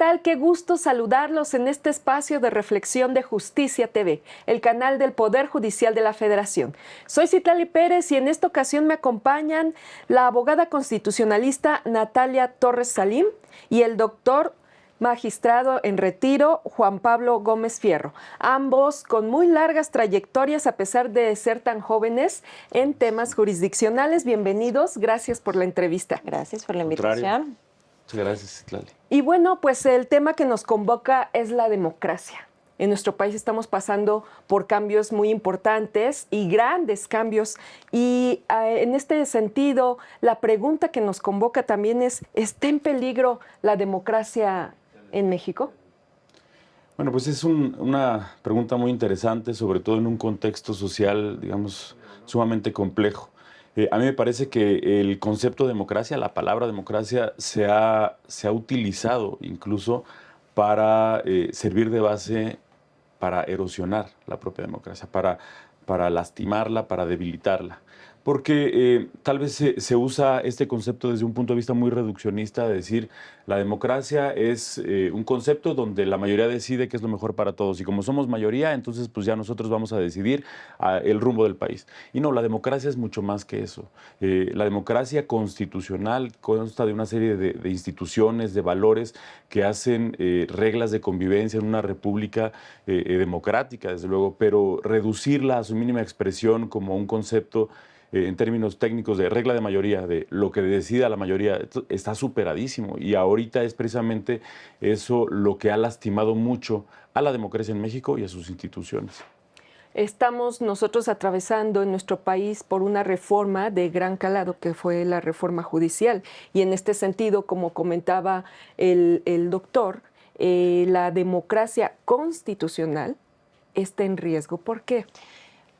tal? Qué gusto saludarlos en este espacio de reflexión de Justicia TV, el canal del Poder Judicial de la Federación. Soy Citlali Pérez y en esta ocasión me acompañan la abogada constitucionalista Natalia Torres Salim y el doctor magistrado en retiro Juan Pablo Gómez Fierro, ambos con muy largas trayectorias a pesar de ser tan jóvenes en temas jurisdiccionales. Bienvenidos, gracias por la entrevista. Gracias por la invitación. Muchas gracias, Citlali. Y bueno, pues el tema que nos convoca es la democracia. En nuestro país estamos pasando por cambios muy importantes y grandes cambios. Y en este sentido, la pregunta que nos convoca también es, ¿está en peligro la democracia en México? Bueno, pues es una pregunta muy interesante, sobre todo en un contexto social, digamos, sumamente complejo. A mí me parece que el concepto de democracia, la palabra democracia, se ha utilizado incluso para servir de base para erosionar la propia democracia, para lastimarla, para debilitarla. Porque tal vez se usa este concepto desde un punto de vista muy reduccionista, de decir, la democracia es un concepto donde la mayoría decide qué es lo mejor para todos. Y como somos mayoría, entonces pues ya nosotros vamos a decidir el rumbo del país. Y no, la democracia es mucho más que eso. La democracia constitucional consta de una serie de instituciones, de valores que hacen reglas de convivencia en una república democrática, desde luego, pero reducirla a su mínima expresión como un concepto en términos técnicos de regla de mayoría, de lo que decida la mayoría, está superadísimo. Y ahorita es precisamente eso lo que ha lastimado mucho a la democracia en México y a sus instituciones. Estamos nosotros atravesando en nuestro país por una reforma de gran calado que fue la reforma judicial. Y en este sentido, como comentaba el doctor, la democracia constitucional está en riesgo. ¿Por qué?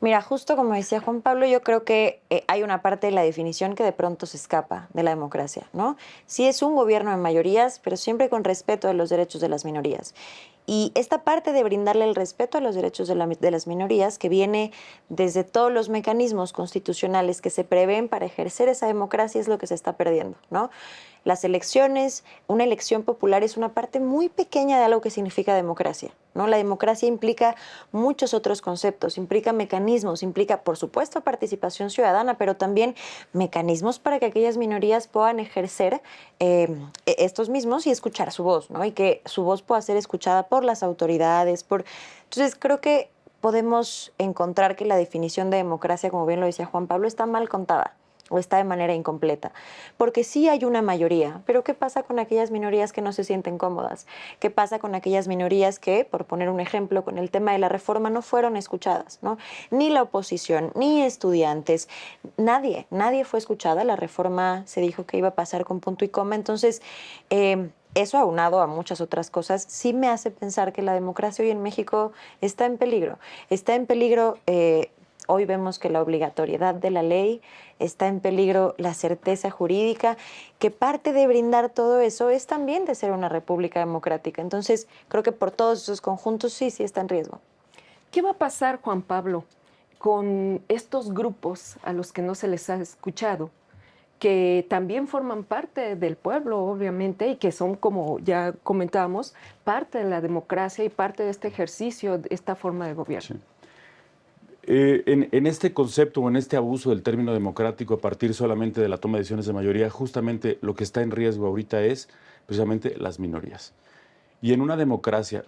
Mira, justo como decía Juan Pablo, yo creo que hay una parte de la definición que de pronto se escapa de la democracia, ¿no? Sí es un gobierno de mayorías, pero siempre con respeto a los derechos de las minorías. Y esta parte de brindarle el respeto a los derechos de las minorías, que viene desde todos los mecanismos constitucionales que se prevén para ejercer esa democracia, es lo que se está perdiendo, ¿no? Las elecciones, una elección popular es una parte muy pequeña de algo que significa democracia, ¿no? La democracia implica muchos otros conceptos, implica mecanismos, implica, por supuesto, participación ciudadana, pero también mecanismos para que aquellas minorías puedan ejercer estos mismos y escuchar su voz, ¿no? Y que su voz pueda ser escuchada por las autoridades. Entonces, creo que podemos encontrar que la definición de democracia, como bien lo decía Juan Pablo, está mal contada o está de manera incompleta, porque sí hay una mayoría, pero ¿qué pasa con aquellas minorías que no se sienten cómodas? ¿Qué pasa con aquellas minorías que, por poner un ejemplo, con el tema de la reforma no fueron escuchadas, ¿no? Ni la oposición, ni estudiantes, nadie fue escuchada. La reforma se dijo que iba a pasar con punto y coma, entonces eso aunado a muchas otras cosas sí me hace pensar que la democracia hoy en México está en peligro. Está en peligro. Hoy vemos que la obligatoriedad de la ley está en peligro, la certeza jurídica, que parte de brindar todo eso es también de ser una república democrática. Entonces, creo que por todos esos conjuntos sí está en riesgo. ¿Qué va a pasar, Juan Pablo, con estos grupos a los que no se les ha escuchado, que también forman parte del pueblo, obviamente, y que son, como ya comentábamos, parte de la democracia y parte de este ejercicio, de esta forma de gobierno? Sí. En este concepto o en este abuso del término democrático a partir solamente de la toma de decisiones de mayoría, justamente lo que está en riesgo ahorita es precisamente las minorías. Y en una democracia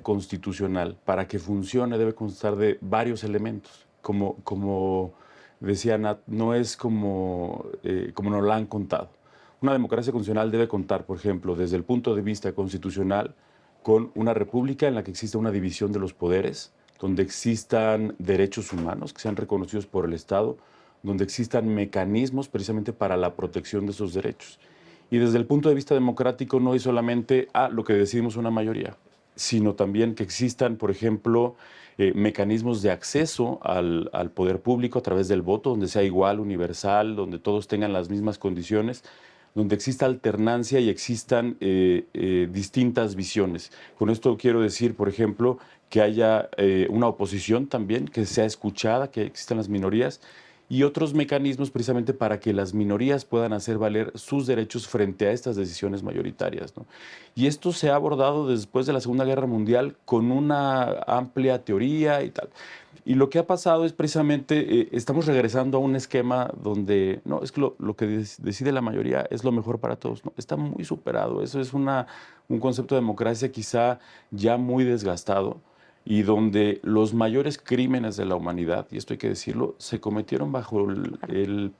constitucional, para que funcione debe constar de varios elementos. Como decía Nat, no es como nos la han contado. Una democracia constitucional debe contar, por ejemplo, desde el punto de vista constitucional, con una república en la que exista una división de los poderes, donde existan derechos humanos que sean reconocidos por el Estado, donde existan mecanismos precisamente para la protección de esos derechos. Y desde el punto de vista democrático no es solamente lo que decidimos una mayoría, sino también que existan, por ejemplo, mecanismos de acceso al poder público a través del voto, donde sea igual, universal, donde todos tengan las mismas condiciones, donde exista alternancia y existan distintas visiones. Con esto quiero decir, por ejemplo, que haya una oposición también, que sea escuchada, que existan las minorías y otros mecanismos precisamente para que las minorías puedan hacer valer sus derechos frente a estas decisiones mayoritarias, ¿no? Y esto se ha abordado después de la Segunda Guerra Mundial con una amplia teoría y tal. Y lo que ha pasado es precisamente, estamos regresando a un esquema donde, no, es que lo que decide la mayoría es lo mejor para todos, ¿no? Está muy superado, eso es un concepto de democracia quizá ya muy desgastado y donde los mayores crímenes de la humanidad, y esto hay que decirlo, se cometieron bajo el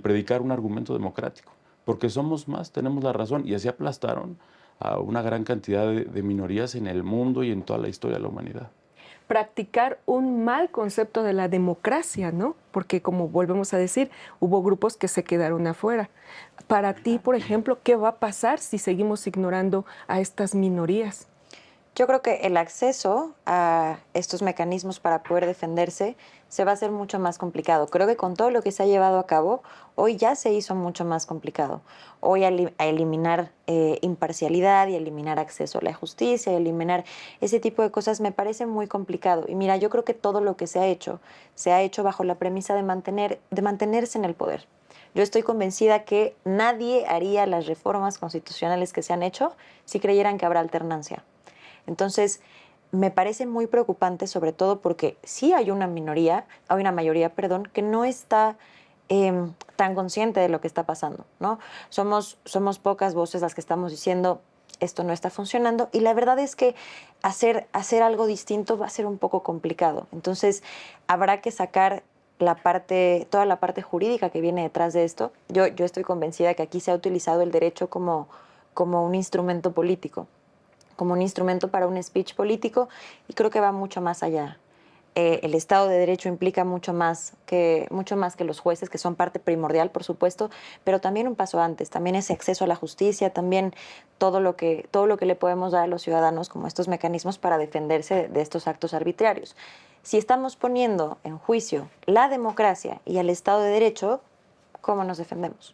predicar un argumento democrático, porque somos más, tenemos la razón, y así aplastaron a una gran cantidad de minorías en el mundo y en toda la historia de la humanidad. Practicar un mal concepto de la democracia, ¿no? Porque como volvemos a decir, hubo grupos que se quedaron afuera. Para ti, por ejemplo, ¿qué va a pasar si seguimos ignorando a estas minorías? Yo creo que el acceso a estos mecanismos para poder defenderse se va a hacer mucho más complicado. Creo que con todo lo que se ha llevado a cabo, hoy ya se hizo mucho más complicado. Hoy a eliminar imparcialidad y eliminar acceso a la justicia, y eliminar ese tipo de cosas me parece muy complicado. Y mira, yo creo que todo lo que se ha hecho bajo la premisa de mantenerse en el poder. Yo estoy convencida que nadie haría las reformas constitucionales que se han hecho si creyeran que habrá alternancia. Entonces, me parece muy preocupante, sobre todo porque sí hay una mayoría, que no está tan consciente de lo que está pasando, ¿no? Somos pocas voces las que estamos diciendo esto no está funcionando, y la verdad es que hacer algo distinto va a ser un poco complicado. Entonces, habrá que sacar toda la parte jurídica que viene detrás de esto. Yo estoy convencida que aquí se ha utilizado el derecho como un instrumento político, como un instrumento para un speech político, y creo que va mucho más allá. El Estado de Derecho implica mucho más que los jueces, que son parte primordial, por supuesto, pero también un paso antes, también ese acceso a la justicia, también todo lo que le podemos dar a los ciudadanos como estos mecanismos para defenderse de estos actos arbitrarios. Si estamos poniendo en juicio la democracia y el Estado de Derecho, ¿cómo nos defendemos?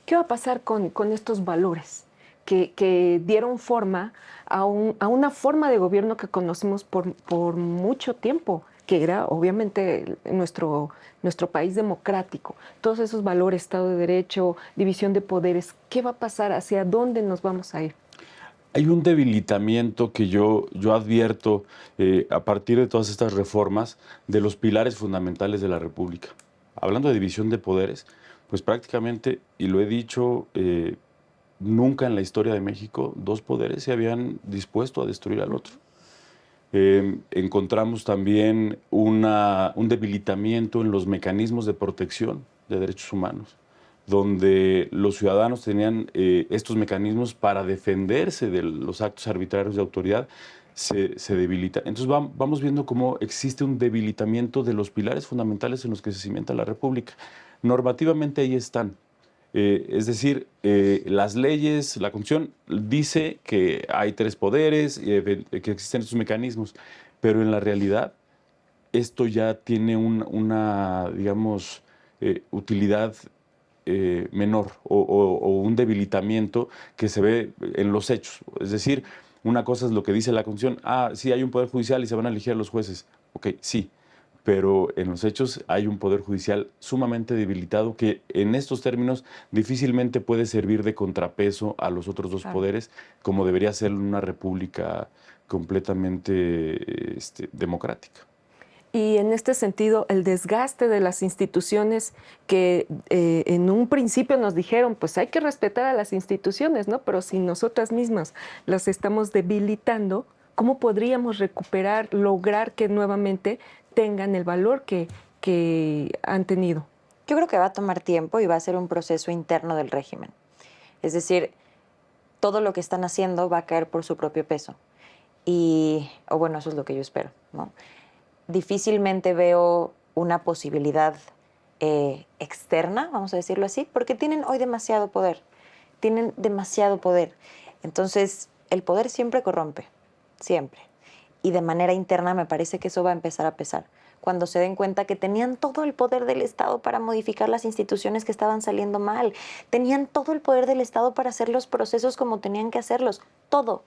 ¿Qué va a pasar con estos valores que dieron forma a una forma de gobierno que conocimos por mucho tiempo, que era obviamente nuestro país democrático? Todos esos valores, Estado de Derecho, división de poderes, ¿qué va a pasar? ¿Hacia dónde nos vamos a ir? Hay un debilitamiento que yo advierto a partir de todas estas reformas de los pilares fundamentales de la República. Hablando de división de poderes, pues prácticamente, y lo he dicho, nunca en la historia de México dos poderes se habían dispuesto a destruir al otro. Encontramos también un debilitamiento en los mecanismos de protección de derechos humanos, donde los ciudadanos tenían estos mecanismos para defenderse de los actos arbitrarios de autoridad, se debilitan. Entonces vamos viendo cómo existe un debilitamiento de los pilares fundamentales en los que se cimienta la República. Normativamente ahí están. Es decir, las leyes, la Constitución dice que hay tres poderes, que existen estos mecanismos, pero en la realidad esto ya tiene una digamos, utilidad menor o un debilitamiento que se ve en los hechos. Es decir, una cosa es lo que dice la Constitución, sí hay un poder judicial y se van a elegir a los jueces. Ok, sí, pero en los hechos hay un poder judicial sumamente debilitado que en estos términos difícilmente puede servir de contrapeso a los otros dos poderes, como debería ser una república completamente democrática. Y en este sentido, el desgaste de las instituciones que en un principio nos dijeron, pues hay que respetar a las instituciones, ¿no? Pero si nosotras mismas las estamos debilitando, ¿cómo podríamos recuperar, lograr que nuevamente tengan el valor que han tenido? Yo creo que va a tomar tiempo y va a ser un proceso interno del régimen. Es decir, todo lo que están haciendo va a caer por su propio peso. O bueno, eso es lo que yo espero, ¿no? Difícilmente veo una posibilidad externa, vamos a decirlo así, porque tienen hoy demasiado poder. Tienen demasiado poder. Entonces, el poder siempre corrompe, siempre. Y de manera interna me parece que eso va a empezar a pesar. Cuando se den cuenta que tenían todo el poder del Estado para modificar las instituciones que estaban saliendo mal. Tenían todo el poder del Estado para hacer los procesos como tenían que hacerlos. Todo.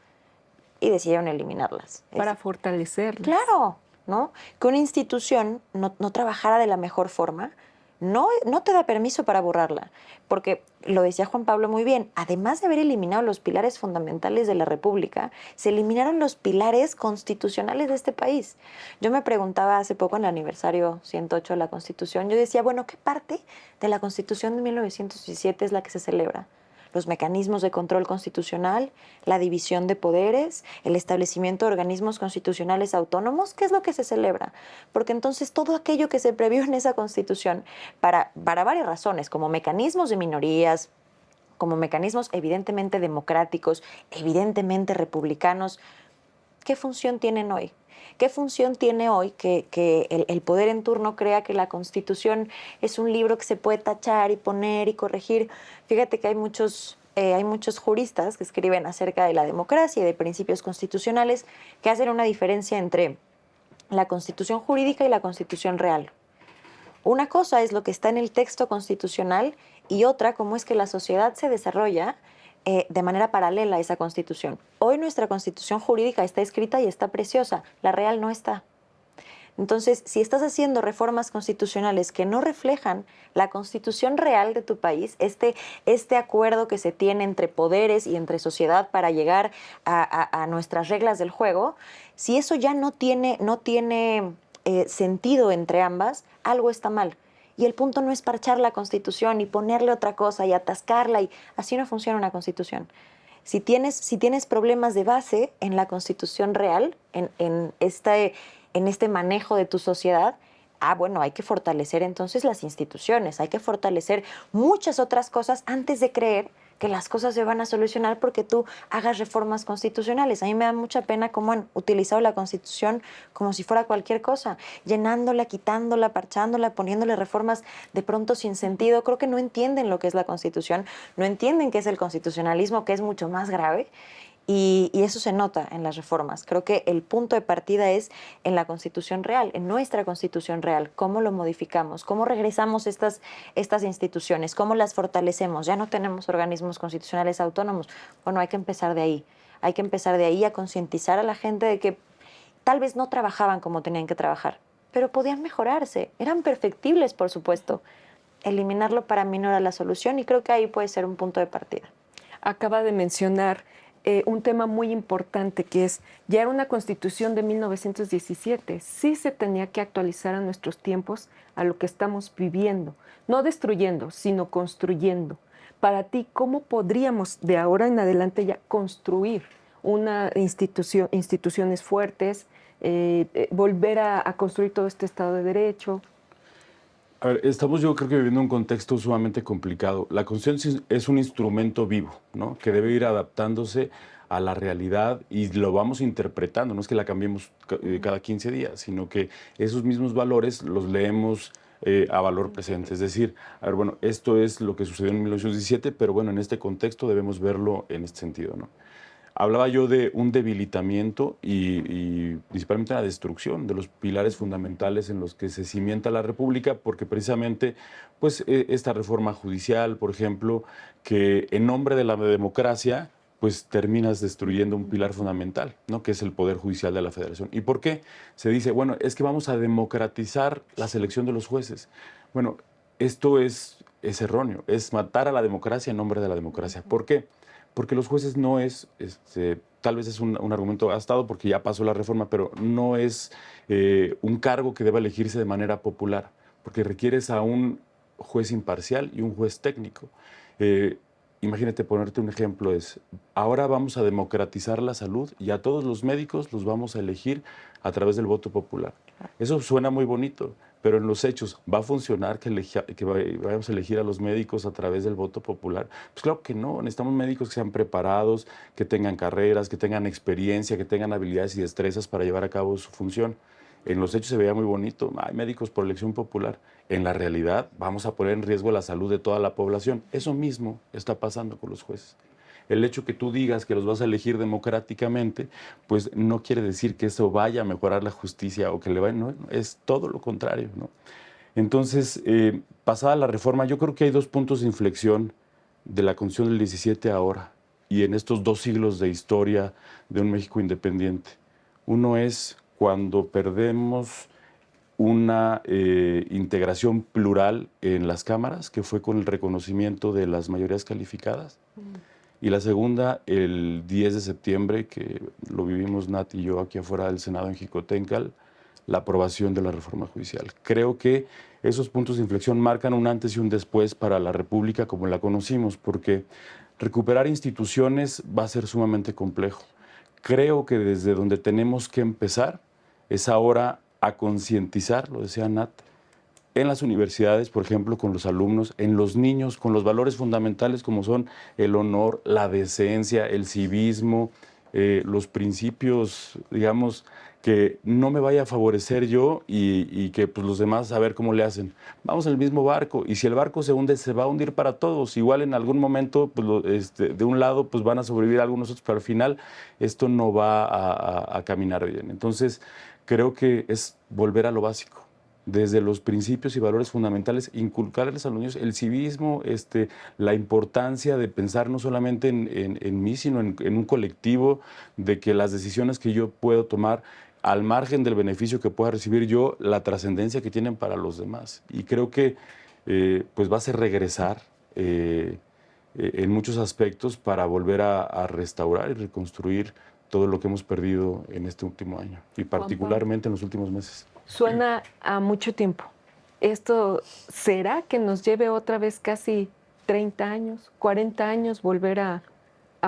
Y decidieron eliminarlas. Para fortalecerlas. Claro, ¿no? Que una institución no trabajara de la mejor forma, no te da permiso para borrarla, porque lo decía Juan Pablo muy bien, además de haber eliminado los pilares fundamentales de la República, se eliminaron los pilares constitucionales de este país. Yo me preguntaba hace poco en el aniversario 108 de la Constitución, yo decía, bueno, ¿qué parte de la Constitución de 1917 es la que se celebra? Los mecanismos de control constitucional, la división de poderes, el establecimiento de organismos constitucionales autónomos, ¿qué es lo que se celebra? Porque entonces todo aquello que se previó en esa Constitución, para varias razones, como mecanismos de minorías, como mecanismos evidentemente democráticos, evidentemente republicanos, ¿qué función tienen hoy? ¿Qué función tiene hoy que el poder en turno crea que la Constitución es un libro que se puede tachar y poner y corregir? Fíjate que hay muchos juristas que escriben acerca de la democracia y de principios constitucionales que hacen una diferencia entre la Constitución jurídica y la Constitución real. Una cosa es lo que está en el texto constitucional y otra, cómo es que la sociedad se desarrolla de manera paralela a esa Constitución. Hoy nuestra Constitución jurídica está escrita y está preciosa, la real no está. Entonces, si estás haciendo reformas constitucionales que no reflejan la Constitución real de tu país, este acuerdo que se tiene entre poderes y entre sociedad para llegar a nuestras reglas del juego, si eso ya no tiene sentido entre ambas, algo está mal. Y el punto no es parchar la Constitución y ponerle otra cosa y atascarla, y así no funciona una Constitución. Si tienes problemas de base en la Constitución real, en este manejo de tu sociedad, bueno, hay que fortalecer entonces las instituciones, hay que fortalecer muchas otras cosas antes de creer que las cosas se van a solucionar porque tú hagas reformas constitucionales. A mí me da mucha pena cómo han utilizado la Constitución como si fuera cualquier cosa, llenándola, quitándola, parchándola, poniéndole reformas de pronto sin sentido. Creo que no entienden lo que es la Constitución, no entienden qué es el constitucionalismo, que es mucho más grave. Y eso se nota en las reformas. Creo que el punto de partida es en la Constitución real, en nuestra Constitución real. ¿Cómo lo modificamos? ¿Cómo regresamos estas instituciones? ¿Cómo las fortalecemos? Ya no tenemos organismos constitucionales autónomos. Bueno, hay que empezar de ahí. Hay que empezar de ahí a concientizar a la gente de que tal vez no trabajaban como tenían que trabajar, pero podían mejorarse. Eran perfectibles, por supuesto. Eliminarlo para mí no era la solución y creo que ahí puede ser un punto de partida. Acaba de mencionar un tema muy importante que es, ya era una Constitución de 1917, sí se tenía que actualizar a nuestros tiempos, a lo que estamos viviendo, no destruyendo, sino construyendo. Para ti, ¿cómo podríamos de ahora en adelante ya construir una instituciones fuertes, volver a construir todo este Estado de Derecho? A ver, estamos yo creo que viviendo un contexto sumamente complicado. La Constitución es un instrumento vivo, ¿no? Que debe ir adaptándose a la realidad y lo vamos interpretando. No es que la cambiemos cada 15 días, sino que esos mismos valores los leemos a valor presente. Es decir, a ver, bueno, esto es lo que sucedió en 1917, pero bueno, en este contexto debemos verlo en este sentido, ¿no? Hablaba yo de un debilitamiento y principalmente la destrucción de los pilares fundamentales en los que se cimienta la República, porque precisamente pues, esta reforma judicial, por ejemplo, que en nombre de la democracia, pues terminas destruyendo un pilar fundamental, ¿no? Que es el Poder Judicial de la Federación. ¿Y por qué? Se dice, bueno, es que vamos a democratizar la selección de los jueces. Bueno, esto es erróneo, es matar a la democracia en nombre de la democracia. ¿Por qué? Porque los jueces no es, tal vez es un argumento gastado porque ya pasó la reforma, pero no es un cargo que deba elegirse de manera popular, porque requieres a un juez imparcial y un juez técnico. Imagínate, ponerte un ejemplo, ahora vamos a democratizar la salud y a todos los médicos los vamos a elegir a través del voto popular. Eso suena muy bonito, pero en los hechos, ¿va a funcionar que vayamos a elegir a los médicos a través del voto popular? Pues claro que no, necesitamos médicos que sean preparados, que tengan carreras, que tengan experiencia, que tengan habilidades y destrezas para llevar a cabo su función. En los hechos se veía muy bonito, hay médicos por elección popular. En la realidad vamos a poner en riesgo la salud de toda la población. Eso mismo está pasando con los jueces. El hecho que tú digas que los vas a elegir democráticamente, pues no quiere decir que eso vaya a mejorar la justicia o que le vaya, no, es todo lo contrario, ¿no? Entonces, pasada la reforma, yo creo que hay dos puntos de inflexión de la Constitución del 17 ahora y en estos 2 siglos de historia de un México independiente. Uno es cuando perdemos una integración plural en las cámaras, que fue con el reconocimiento de las mayorías calificadas. Y la segunda, el 10 de septiembre, que lo vivimos Nat y yo aquí afuera del Senado en Jicotencal, la aprobación de la reforma judicial. Creo que esos puntos de inflexión marcan un antes y un después para la República como la conocimos, porque recuperar instituciones va a ser sumamente complejo. Creo que desde donde tenemos que empezar es ahora a concientizar, lo decía Nat, en las universidades, por ejemplo, con los alumnos, en los niños, con los valores fundamentales como son el honor, la decencia, el civismo, los principios, digamos, que no me vaya a favorecer yo y que pues, los demás a ver cómo le hacen. Vamos en el mismo barco y si el barco se hunde, se va a hundir para todos. Igual en algún momento, pues, de un lado, pues van a sobrevivir algunos otros, pero al final esto no va a caminar bien. Entonces, creo que es volver a lo básico. Desde los principios y valores fundamentales, inculcarles a los niños el civismo, la importancia de pensar no solamente en mí, sino en un colectivo, de que las decisiones que yo puedo tomar, al margen del beneficio que pueda recibir yo, la trascendencia que tienen para los demás. Y creo que pues va a ser regresar en muchos aspectos para volver a restaurar y reconstruir todo lo que hemos perdido en este último año y particularmente en los últimos meses. Suena a mucho tiempo. ¿Esto será que nos lleve otra vez casi 30 años, 40 años, volver a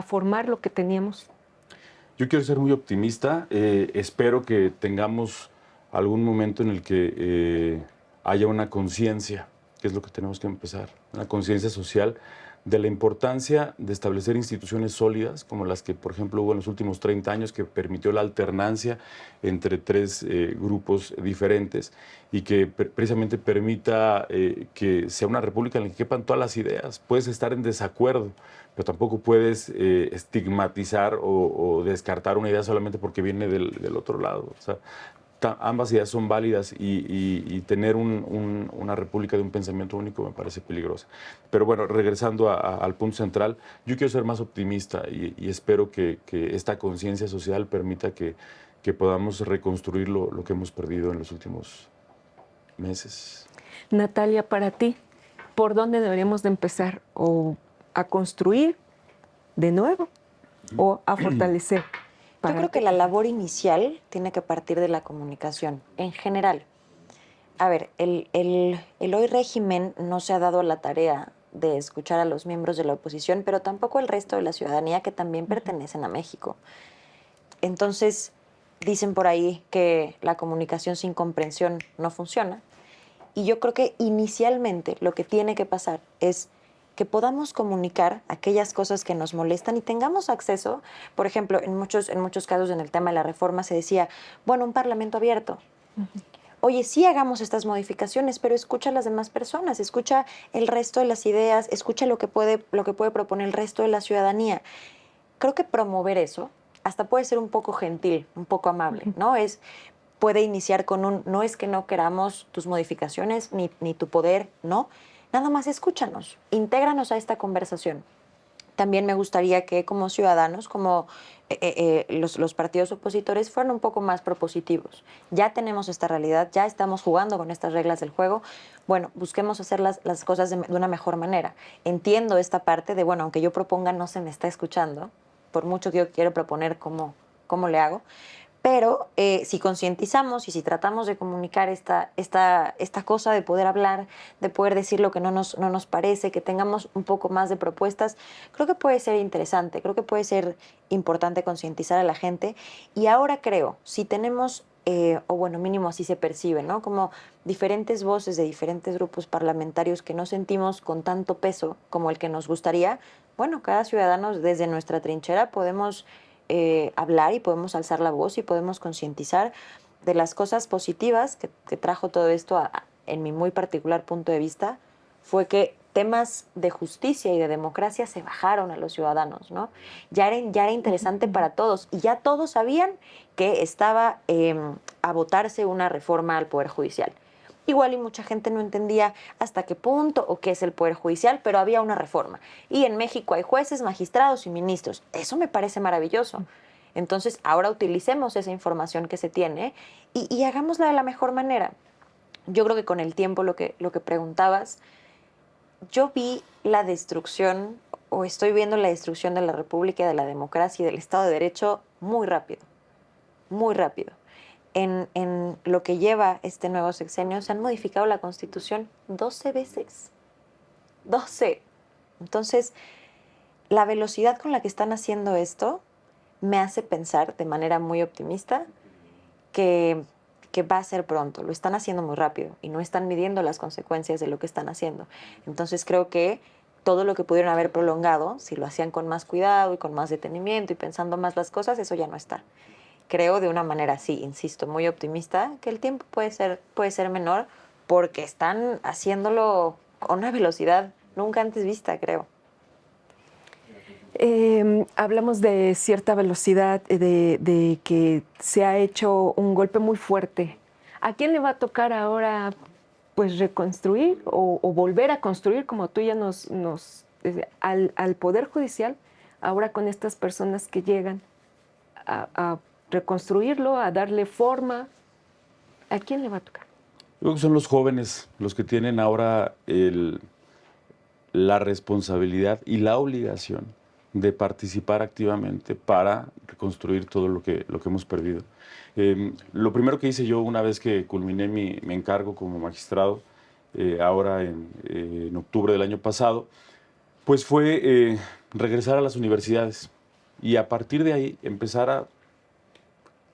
formar lo que teníamos? Yo quiero ser muy optimista. Espero que tengamos algún momento en el que haya una conciencia, que es lo que tenemos que empezar, una conciencia social de la importancia de establecer instituciones sólidas, como las que, por ejemplo, hubo en los últimos 30 años, que permitió la alternancia entre tres grupos diferentes y que precisamente permita que sea una república en la que quepan todas las ideas. Puedes estar en desacuerdo, pero tampoco puedes estigmatizar o descartar una idea solamente porque viene del otro lado. O sea, ambas ideas son válidas y tener una república de un pensamiento único me parece peligrosa. Pero bueno, regresando al punto central, yo quiero ser más optimista y espero que esta conciencia social permita que podamos reconstruir lo que hemos perdido en los últimos meses. Natalia, para ti, ¿por dónde deberíamos de empezar? ¿O a construir de nuevo o a fortalecer? Yo creo que la labor inicial tiene que partir de la comunicación, en general. A ver, el hoy régimen no se ha dado la tarea de escuchar a los miembros de la oposición, pero tampoco el resto de la ciudadanía que también pertenecen a México. Entonces, dicen por ahí que la comunicación sin comprensión no funciona. Y yo creo que inicialmente lo que tiene que pasar es que podamos comunicar aquellas cosas que nos molestan y tengamos acceso. Por ejemplo, en muchos casos en el tema de la reforma se decía, bueno, un parlamento abierto. Oye, sí hagamos estas modificaciones, pero escucha a las demás personas, escucha el resto de las ideas, escucha lo que puede proponer el resto de la ciudadanía. Creo que promover eso hasta puede ser un poco gentil, un poco amable, ¿no? Puede iniciar con no es que no queramos tus modificaciones ni tu poder, no. Nada más escúchanos, intégranos a esta conversación. También me gustaría que como ciudadanos, como los partidos opositores, fueran un poco más propositivos. Ya tenemos esta realidad, ya estamos jugando con estas reglas del juego. Bueno, busquemos hacer las cosas de una mejor manera. Entiendo esta parte de, bueno, aunque yo proponga, no se me está escuchando. Por mucho que yo quiero proponer cómo le hago. Pero si concientizamos y si tratamos de comunicar esta cosa de poder hablar, de poder decir lo que no nos parece, que tengamos un poco más de propuestas, creo que puede ser interesante, creo que puede ser importante concientizar a la gente. Y ahora creo, si tenemos, o bueno, mínimo así se percibe, ¿no? Como diferentes voces de diferentes grupos parlamentarios que no sentimos con tanto peso como el que nos gustaría, bueno, cada ciudadano desde nuestra trinchera podemos hablar y podemos alzar la voz y podemos concientizar de las cosas positivas que trajo todo esto en mi muy particular punto de vista, fue que temas de justicia y de democracia se bajaron a los ciudadanos, ¿no? Ya era interesante para todos y ya todos sabían que estaba a votarse una reforma al Poder Judicial. Igual y mucha gente no entendía hasta qué punto o qué es el Poder Judicial, pero había una reforma. Y en México hay jueces, magistrados y ministros. Eso me parece maravilloso. Entonces, ahora utilicemos esa información que se tiene y hagámosla de la mejor manera. yo creo que con el tiempo, lo que preguntabas, yo vi la destrucción, o estoy viendo la destrucción de la República, de la democracia y del Estado de Derecho muy rápido, muy rápido. En lo que lleva este nuevo sexenio, se han modificado la Constitución 12 veces. 12. Entonces, la velocidad con la que están haciendo esto me hace pensar de manera muy optimista que va a ser pronto. Lo están haciendo muy rápido y no están midiendo las consecuencias de lo que están haciendo. Entonces, creo que todo lo que pudieron haber prolongado, si lo hacían con más cuidado y con más detenimiento y pensando más las cosas, eso ya no está. Creo de una manera, sí, insisto, muy optimista, que el tiempo puede ser menor porque están haciéndolo con una velocidad nunca antes vista, creo. Hablamos de cierta velocidad, de que se ha hecho un golpe muy fuerte. ¿A quién le va a tocar ahora pues reconstruir o volver a construir, como tú ya al Poder Judicial, ahora con estas personas que llegan a reconstruirlo, a darle forma? ¿A quién le va a tocar? Yo creo que son los jóvenes los que tienen ahora la responsabilidad y la obligación de participar activamente para reconstruir todo lo que hemos perdido. Lo primero que hice yo una vez que culminé mi encargo como magistrado, ahora en octubre del año pasado, pues fue regresar a las universidades y a partir de ahí empezar a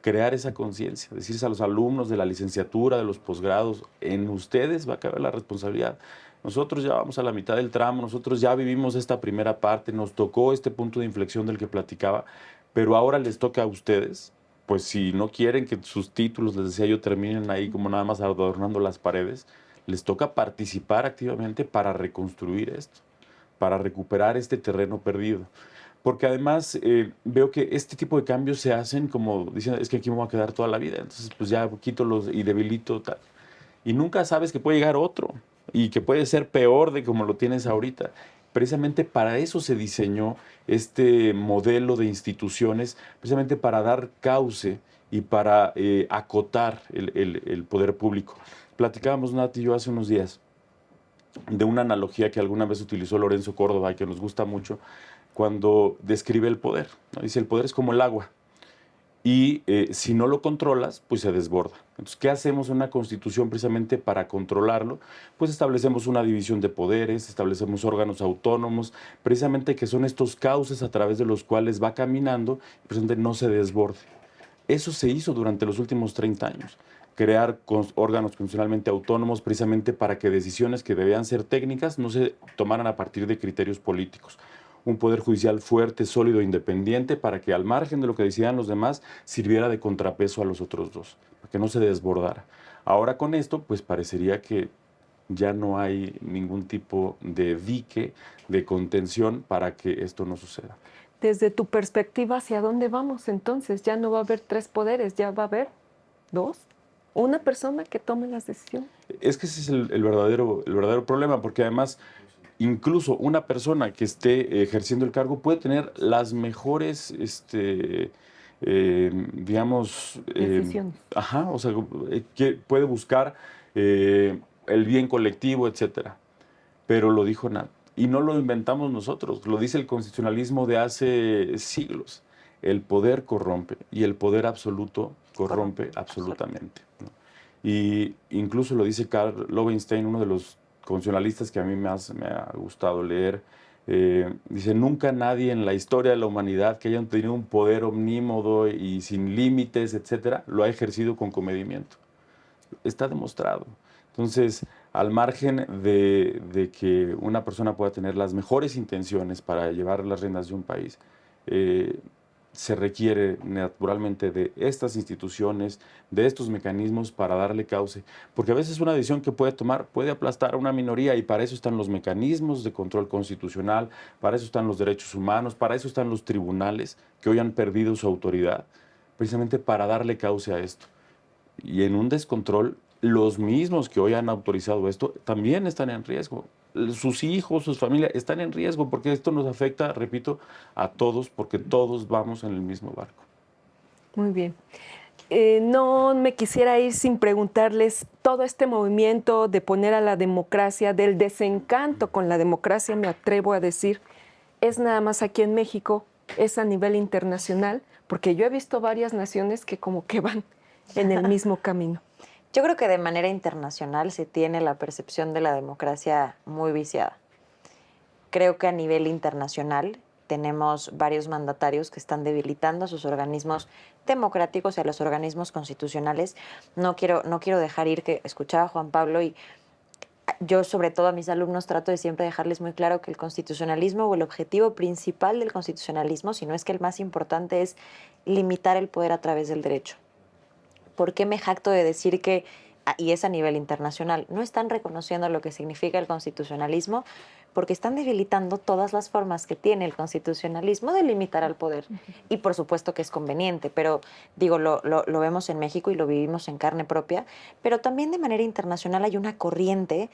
crear esa conciencia, decirse a los alumnos de la licenciatura, de los posgrados, en ustedes va a caber la responsabilidad. Nosotros ya vamos a la mitad del tramo, nosotros ya vivimos esta primera parte, nos tocó este punto de inflexión del que platicaba, pero ahora les toca a ustedes, pues si no quieren que sus títulos, les decía yo, terminen ahí como nada más adornando las paredes, les toca participar activamente para reconstruir esto, para recuperar este terreno perdido. Porque además veo que este tipo de cambios se hacen como diciendo, es que aquí me voy a quedar toda la vida, entonces pues ya quito los y debilito tal. Y nunca sabes que puede llegar otro y que puede ser peor de como lo tienes ahorita. Precisamente para eso se diseñó este modelo de instituciones, precisamente para dar cauce y para acotar el poder público. Platicábamos Nati y yo hace unos días de una analogía que alguna vez utilizó Lorenzo Córdoba y que nos gusta mucho, cuando describe el poder, ¿no? Dice, el poder es como el agua y si no lo controlas, pues se desborda. Entonces, ¿qué hacemos en una constitución precisamente para controlarlo? Pues establecemos una división de poderes, establecemos órganos autónomos, precisamente que son estos cauces a través de los cuales va caminando y precisamente no se desborde. Eso se hizo durante los últimos 30 años. Crear órganos constitucionalmente autónomos precisamente para que decisiones que debían ser técnicas no se tomaran a partir de criterios políticos. Un poder judicial fuerte, sólido, independiente, para que al margen de lo que decían los demás, sirviera de contrapeso a los otros dos, para que no se desbordara. Ahora con esto, pues parecería que ya no hay ningún tipo de dique, de contención para que esto no suceda. Desde tu perspectiva, ¿hacia dónde vamos entonces? Ya no va a haber 3 poderes, ya va a haber 2. Una persona que tome las decisiones. Es que ese es el verdadero problema, porque además incluso una persona que esté ejerciendo el cargo puede tener las mejores, digamos... Decisiones. O sea, que puede buscar el bien colectivo, etcétera. Pero lo dijo Nat. Y no lo inventamos nosotros, lo dice el constitucionalismo de hace siglos. El poder corrompe y el poder absoluto corrompe absolutamente, ¿no? Y incluso lo dice Karl Loewenstein, uno de los constitucionalistas que a mí me ha gustado leer. Dice, nunca nadie en la historia de la humanidad que haya tenido un poder omnímodo y sin límites, etcétera, lo ha ejercido con comedimiento. Está demostrado. Entonces, al margen de que una persona pueda tener las mejores intenciones para llevar las riendas de un país, se requiere naturalmente de estas instituciones, de estos mecanismos para darle cauce, porque a veces una decisión que puede tomar puede aplastar a una minoría y para eso están los mecanismos de control constitucional, para eso están los derechos humanos, para eso están los tribunales que hoy han perdido su autoridad, precisamente para darle cauce a esto. Y en un descontrol, los mismos que hoy han autorizado esto también están en riesgo. Sus hijos, sus familias están en riesgo porque esto nos afecta, repito, a todos porque todos vamos en el mismo barco. Muy bien. No me quisiera ir sin preguntarles todo este movimiento de poner a la democracia, del desencanto con la democracia, me atrevo a decir, ¿es nada más aquí en México? ¿Es a nivel internacional? Porque yo he visto varias naciones que como que van en el mismo camino. Yo creo que de manera internacional se tiene la percepción de la democracia muy viciada. Creo que a nivel internacional tenemos varios mandatarios que están debilitando a sus organismos democráticos y a los organismos constitucionales. No quiero dejar ir que escuchaba a Juan Pablo y yo, sobre todo a mis alumnos, trato de siempre dejarles muy claro que el constitucionalismo o el objetivo principal del constitucionalismo, si no es que el más importante, es limitar el poder a través del derecho. ¿Por qué me jacto de decir que, y es a nivel internacional, no están reconociendo lo que significa el constitucionalismo? Porque están debilitando todas las formas que tiene el constitucionalismo de limitar al poder. Y por supuesto que es conveniente, pero digo, lo vemos en México y lo vivimos en carne propia, pero también de manera internacional hay una corriente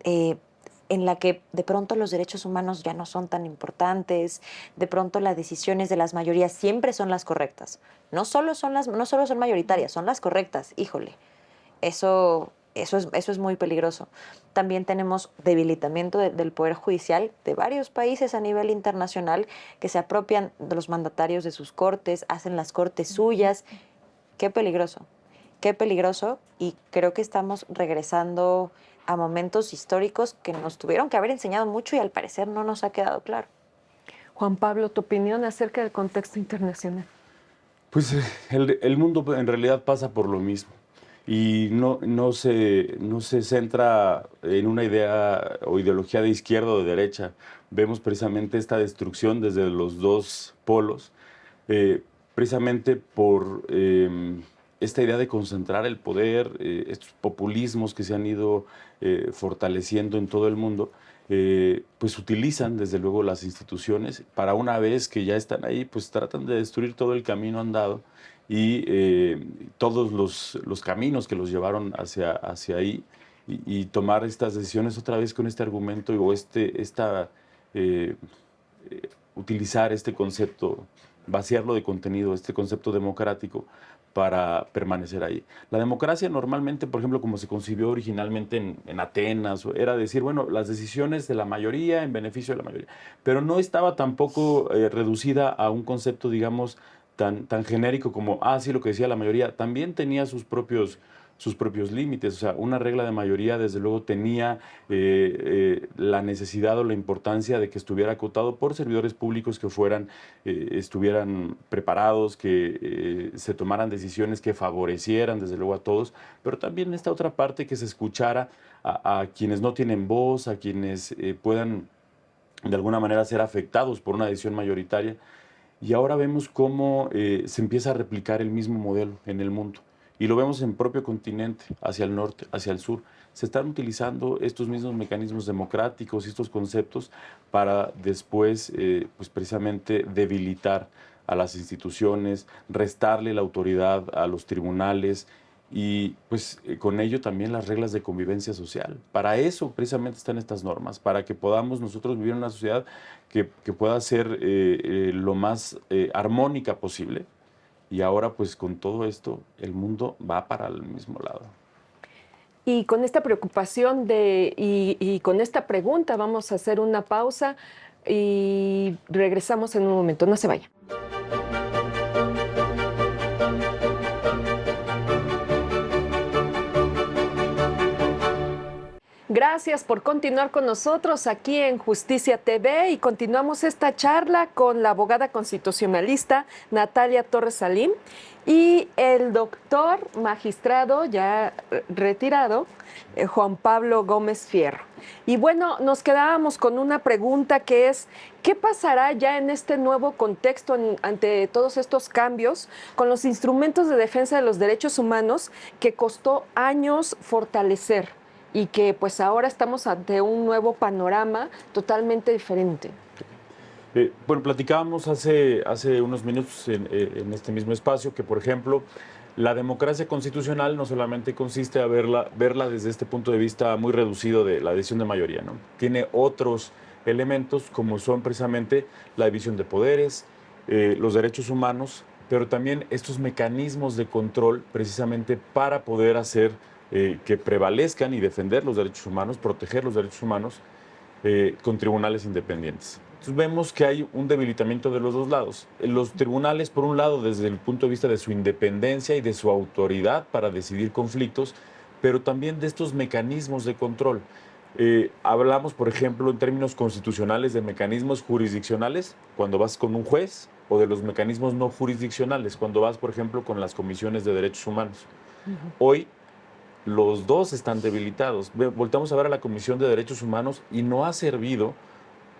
en la que de pronto los derechos humanos ya no son tan importantes, de pronto las decisiones de las mayorías siempre son las correctas. No solo son mayoritarias, son las correctas. Híjole, eso es muy peligroso. También tenemos debilitamiento del Poder Judicial de varios países a nivel internacional que se apropian de los mandatarios de sus cortes, hacen las cortes suyas. Qué peligroso, y creo que estamos regresando a momentos históricos que nos tuvieron que haber enseñado mucho y al parecer no nos ha quedado claro. Juan Pablo, tu opinión acerca del contexto internacional. Pues el mundo en realidad pasa por lo mismo y no se centra en una idea o ideología de izquierda o de derecha. Vemos precisamente esta destrucción desde los dos polos, precisamente por esta idea de concentrar el poder, estos populismos que se han ido fortaleciendo en todo el mundo. Pues utilizan desde luego las instituciones para, una vez que ya están ahí, pues tratan de destruir todo el camino andado y todos los caminos que los llevaron hacia ahí y tomar estas decisiones otra vez con este argumento o utilizar este concepto, vaciarlo de contenido, este concepto democrático para permanecer ahí. La democracia normalmente, por ejemplo, como se concibió originalmente en Atenas, era decir, bueno, las decisiones de la mayoría en beneficio de la mayoría, pero no estaba tampoco reducida a un concepto, digamos, tan genérico como, sí, lo que decía la mayoría, también tenía sus propios límites. O sea, una regla de mayoría, desde luego, tenía la necesidad o la importancia de que estuviera acotado por servidores públicos que estuvieran preparados, que se tomaran decisiones que favorecieran, desde luego, a todos, pero también esta otra parte que se escuchara a quienes no tienen voz, a quienes puedan, de alguna manera, ser afectados por una decisión mayoritaria. Y ahora vemos cómo se empieza a replicar el mismo modelo en el mundo. Y lo vemos en el propio continente, hacia el norte, hacia el sur. Se están utilizando estos mismos mecanismos democráticos y estos conceptos para después, pues precisamente, debilitar a las instituciones, restarle la autoridad a los tribunales y pues con ello también las reglas de convivencia social. Para eso precisamente están estas normas, para que podamos nosotros vivir en una sociedad que pueda ser lo más armónica posible. Y ahora, pues con todo esto, el mundo va para el mismo lado. Y con esta preocupación y con esta pregunta vamos a hacer una pausa y regresamos en un momento. No se vaya. Gracias por continuar con nosotros aquí en Justicia TV y continuamos esta charla con la abogada constitucionalista Natalia Torres Salim y el doctor magistrado ya retirado Juan Pablo Gómez Fierro. Y bueno, nos quedábamos con una pregunta que es, ¿qué pasará ya en este nuevo contexto ante todos estos cambios con los instrumentos de defensa de los derechos humanos que costó años fortalecer? Y que pues ahora estamos ante un nuevo panorama totalmente diferente. Bueno, platicábamos hace unos minutos en este mismo espacio que, por ejemplo, la democracia constitucional no solamente consiste a verla desde este punto de vista muy reducido de la decisión de mayoría, ¿no? Tiene otros elementos como son precisamente la división de poderes, los derechos humanos, pero también estos mecanismos de control precisamente para poder hacer que prevalezcan y defender los derechos humanos, proteger los derechos humanos con tribunales independientes. Entonces vemos que hay un debilitamiento de los dos lados. Los tribunales, por un lado, desde el punto de vista de su independencia y de su autoridad para decidir conflictos, pero también de estos mecanismos de control. Hablamos, por ejemplo, en términos constitucionales de mecanismos jurisdiccionales, cuando vas con un juez, o de los mecanismos no jurisdiccionales, cuando vas, por ejemplo, con las comisiones de derechos humanos. Hoy, los dos están debilitados. Voltamos a ver a la Comisión de Derechos Humanos y no ha servido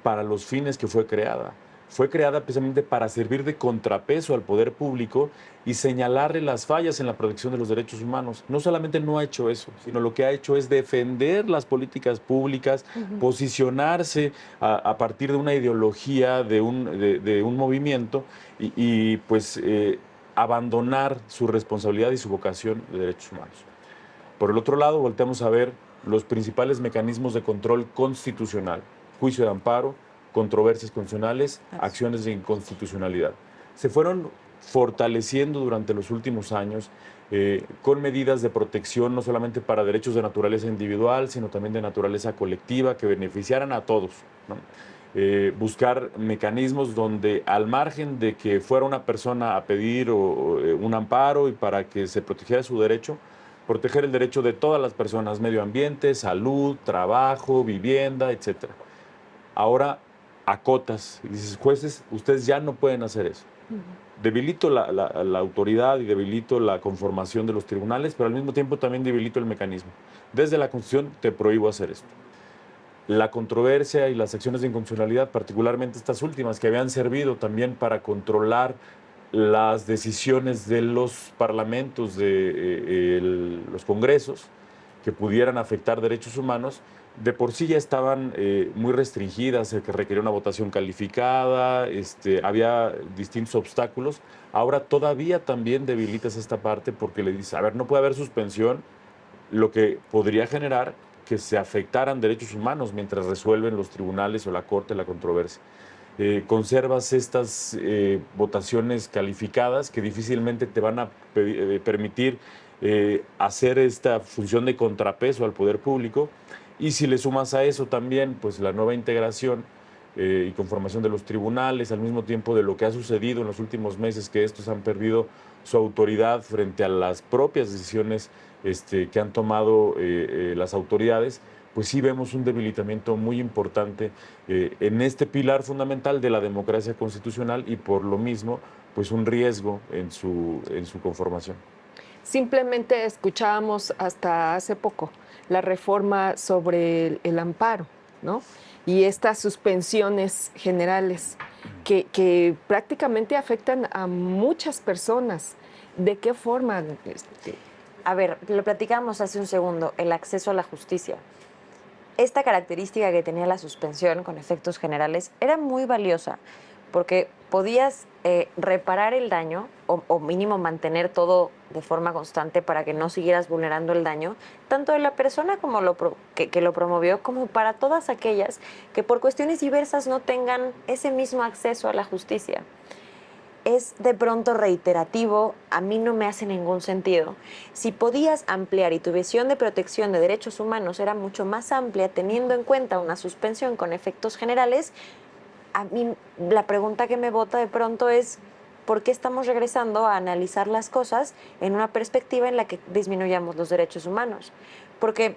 para los fines que fue creada. Fue creada precisamente para servir de contrapeso al poder público y señalarle las fallas en la protección de los derechos humanos. No solamente no ha hecho eso, sino lo que ha hecho es defender las políticas públicas, posicionarse a partir de una ideología, de un movimiento y pues abandonar su responsabilidad y su vocación de derechos humanos. Por el otro lado, volteamos a ver los principales mecanismos de control constitucional, juicio de amparo, controversias constitucionales, acciones de inconstitucionalidad. Se fueron fortaleciendo durante los últimos años con medidas de protección no solamente para derechos de naturaleza individual, sino también de naturaleza colectiva que beneficiaran a todos, ¿no? Buscar mecanismos donde al margen de que fuera una persona a pedir un amparo y para que se protegiera su derecho, proteger el derecho de todas las personas, medio ambiente, salud, trabajo, vivienda, etc. Ahora acotas y dices, jueces, ustedes ya no pueden hacer eso. Debilito la autoridad y debilito la conformación de los tribunales, pero al mismo tiempo también debilito el mecanismo. Desde la Constitución te prohíbo hacer esto. La controversia y las acciones de inconstitucionalidad, particularmente estas últimas, que habían servido también para controlar las decisiones de los parlamentos, de los congresos, que pudieran afectar derechos humanos, de por sí ya estaban muy restringidas, que requería una votación calificada, había distintos obstáculos. Ahora todavía también debilitas esta parte porque le dices, a ver, no puede haber suspensión, lo que podría generar que se afectaran derechos humanos mientras resuelven los tribunales o la Corte la controversia. Conservas estas votaciones calificadas que difícilmente te van a permitir hacer esta función de contrapeso al poder público, y si le sumas a eso también pues la nueva integración y conformación de los tribunales, al mismo tiempo de lo que ha sucedido en los últimos meses, que estos han perdido su autoridad frente a las propias decisiones que han tomado las autoridades, pues sí vemos un debilitamiento muy importante en este pilar fundamental de la democracia constitucional y por lo mismo pues un riesgo en su conformación. Simplemente escuchábamos hasta hace poco la reforma sobre el amparo, ¿no? Y estas suspensiones generales que prácticamente afectan a muchas personas. ¿De qué forma? A ver, lo platicamos hace un segundo, el acceso a la justicia. Esta característica que tenía la suspensión con efectos generales era muy valiosa porque podías reparar el daño o mínimo mantener todo de forma constante para que no siguieras vulnerando el daño, tanto de la persona como que lo promovió, como para todas aquellas que por cuestiones diversas no tengan ese mismo acceso a la justicia. Es de pronto reiterativo, a mí no me hace ningún sentido. Si podías ampliar y tu visión de protección de derechos humanos era mucho más amplia, teniendo en cuenta una suspensión con efectos generales, a mí la pregunta que me bota de pronto es ¿por qué estamos regresando a analizar las cosas en una perspectiva en la que disminuyamos los derechos humanos? Porque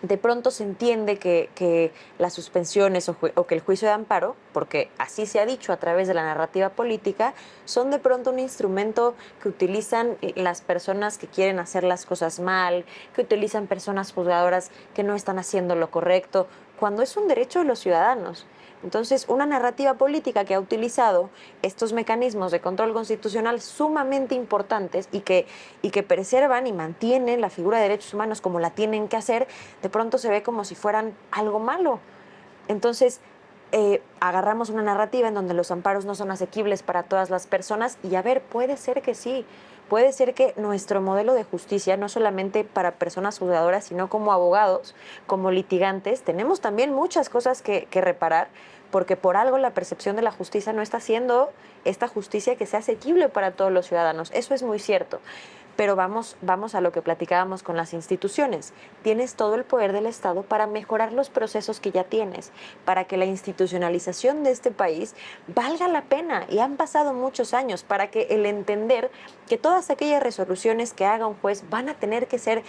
de pronto se entiende que las suspensiones o que el juicio de amparo, porque así se ha dicho a través de la narrativa política, son de pronto un instrumento que utilizan las personas que quieren hacer las cosas mal, que utilizan personas juzgadoras que no están haciendo lo correcto, cuando es un derecho de los ciudadanos. Entonces, una narrativa política que ha utilizado estos mecanismos de control constitucional sumamente importantes y que preservan y mantienen la figura de derechos humanos como la tienen que hacer, de pronto se ve como si fueran algo malo. Entonces, agarramos una narrativa en donde los amparos no son asequibles para todas las personas y a ver, puede ser que sí. Puede ser que nuestro modelo de justicia, no solamente para personas juzgadoras, sino como abogados, como litigantes, tenemos también muchas cosas que reparar, porque por algo la percepción de la justicia no está siendo esta justicia que sea asequible para todos los ciudadanos. Eso es muy cierto. Pero vamos a lo que platicábamos con las instituciones. Tienes todo el poder del Estado para mejorar los procesos que ya tienes, para que la institucionalización de este país valga la pena. Y han pasado muchos años para que el entender que todas aquellas resoluciones que haga un juez van a tener que ser